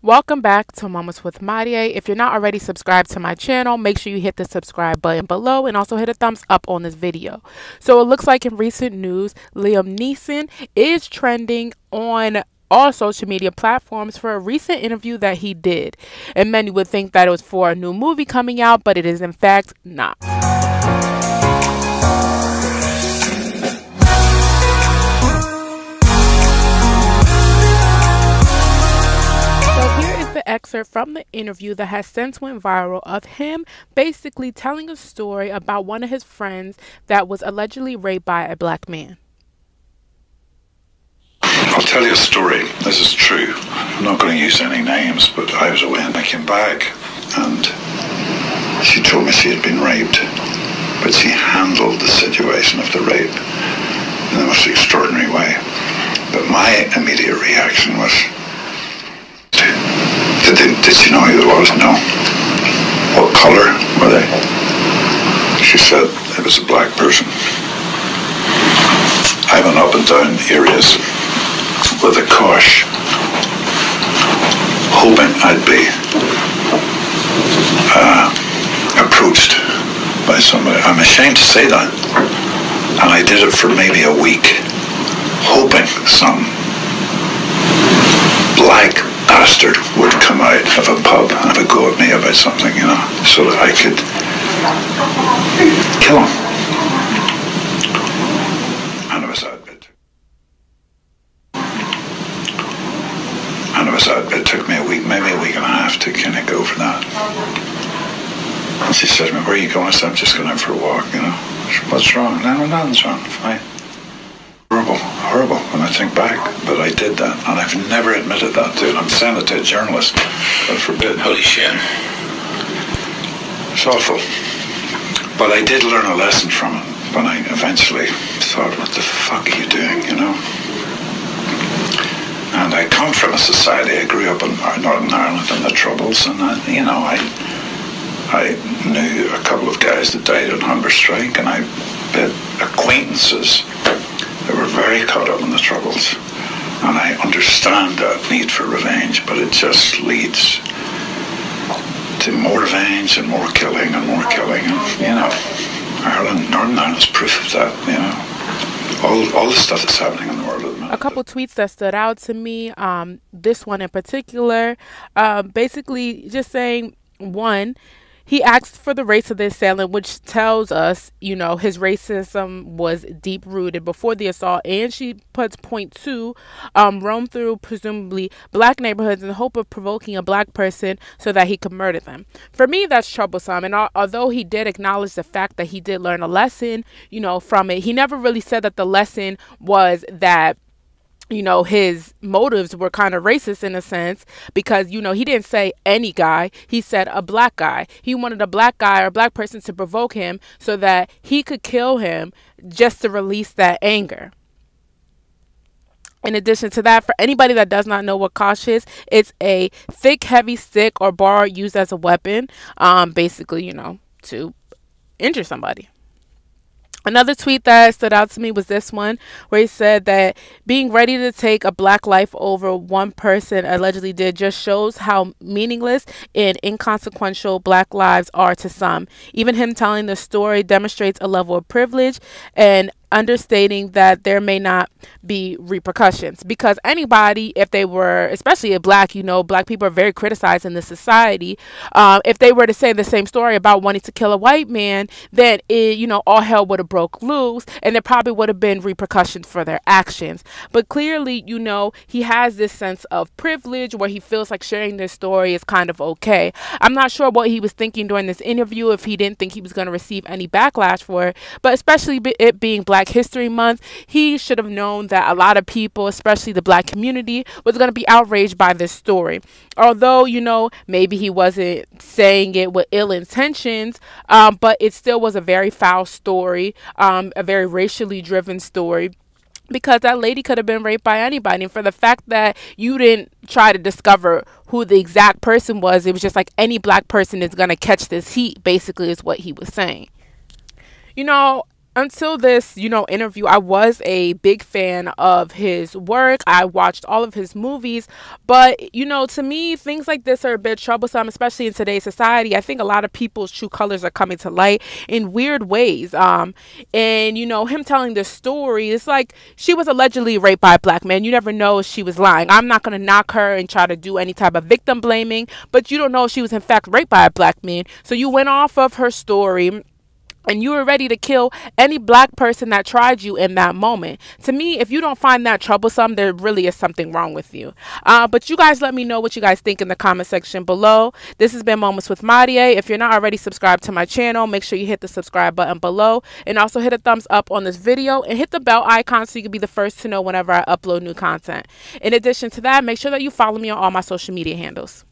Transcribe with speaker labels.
Speaker 1: Welcome back to Moments with Marie. If you're not already subscribed to my channel, make sure you hit the subscribe button below and also hit a thumbs up on this video. So it looks like in recent news, Liam Neeson is trending on all social media platforms for a recent interview that he did. And many would think that it was for a new movie coming out, but it is in fact not. Excerpt from the interview that has since went viral of him basically telling a story about one of his friends that was allegedly raped by a black man.
Speaker 2: I'll tell you a story. This is true. I'm not going to use any names, but I was away and I came back and she told me she had been raped, but she handled the situation of the rape in the most extraordinary way. But my immediate reaction was, did she know who it was? No. What colour were they? She said it was a black person. I went up and down areas with a cosh, hoping I'd be approached by somebody. I'm ashamed to say that. And I did it for maybe a week, hoping some black bastard would come out of a pub and have a go at me about something, you know, so that I could kill him. And it was that bit. It took me a week, maybe a week and a half to kind of go for that. And she said to me, "Where are you going?" I said, "I'm just going out for a walk, you know." "What's wrong?" "No, nothing's wrong, fine." Horrible when I think back, but I did that, and I've never admitted that to it. I'm saying it to a journalist, God forbid. Holy shit. It's awful. But I did learn a lesson from it when I eventually thought, what the fuck are you doing, you know? And I come from a society, I grew up in Northern Ireland in the Troubles, and I knew a couple of guys that died on hunger strike, and I had acquaintances that were very caught up in the Troubles. And I understand that need for revenge, but it just leads to more revenge and more killing and more killing. And, you know, Ireland, Northern Ireland is proof of that, you know. All the stuff that's happening in the world at the minute.
Speaker 1: A couple tweets that stood out to me, this one in particular, basically just saying, one, he asked for the race of the assailant, which tells us, you know, his racism was deep-rooted before the assault. And she puts point two, roam through presumably black neighborhoods in the hope of provoking a black person so that he could murder them. For me, that's troublesome. And although he did acknowledge the fact that he did learn a lesson, you know, from it, he never really said that the lesson was that, you know, his motives were kind of racist in a sense, because, you know, he didn't say any guy. He said a black guy. He wanted a black guy or a black person to provoke him so that he could kill him just to release that anger. In addition to that, for anybody that does not know what kosh is, it's a thick, heavy stick or bar used as a weapon, basically, you know, to injure somebody. Another tweet that stood out to me was this one, where he said that being ready to take a black life over one person allegedly did just shows how meaningless and inconsequential black lives are to some. Even him telling the story demonstrates a level of privilege and understating that there may not be repercussions, because anybody, if they were, especially a black, you know, black people are very criticized in this society. If they were to say the same story about wanting to kill a white man, then it, you know, all hell would have broke loose, and there probably would have been repercussions for their actions. But clearly, you know, he has this sense of privilege where he feels like sharing this story is kind of okay. I'm not sure what he was thinking during this interview, if he didn't think he was going to receive any backlash for it, but especially it being Black History Month, he should have known that a lot of people, especially the black community, was going to be outraged by this story. Although, you know, maybe he wasn't saying it with ill intentions, but it still was a very foul story, a very racially driven story, because that lady could have been raped by anybody. And for the fact that you didn't try to discover who the exact person was, it was just like any black person is going to catch this heat, basically, is what he was saying. You know, until this, interview, I was a big fan of his work. I watched all of his movies, but to me, things like this are a bit troublesome, especially in today's society. I think a lot of people's true colors are coming to light in weird ways. And him telling this story, it's like she was allegedly raped by a black man. You never know if she was lying. I'm not gonna knock her and try to do any type of victim blaming, but you don't know if she was in fact raped by a black man. So you went off of her story and you were ready to kill any black person that tried you in that moment. To me, if you don't find that troublesome, there really is something wrong with you. But you guys let me know what you guys think in the comment section below. This has been Moments with Marie. If you're not already subscribed to my channel, make sure you hit the subscribe button below, and also hit a thumbs up on this video and hit the bell icon so you can be the first to know whenever I upload new content. In addition to that, make sure that you follow me on all my social media handles.